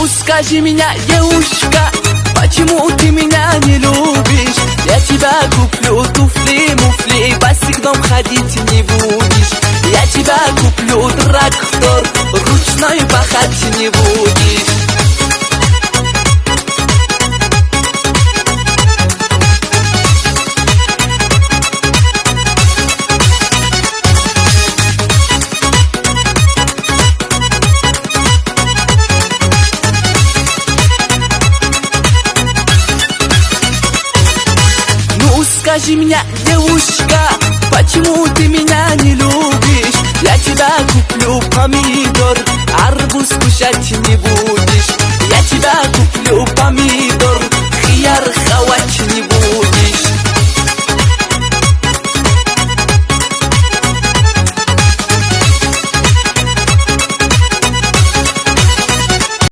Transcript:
Ну скажи меня, девушка, почему ты меня не любишь? Я тебя куплю туфли-муфли, босик дом ходить не будешь. Я тебя куплю трактор, ручной пахать не будешь. Скажи меня, девушка, почему ты меня не любишь? Я тебя куплю помидор, арбуз кушать не будешь. Я тебя куплю помидор.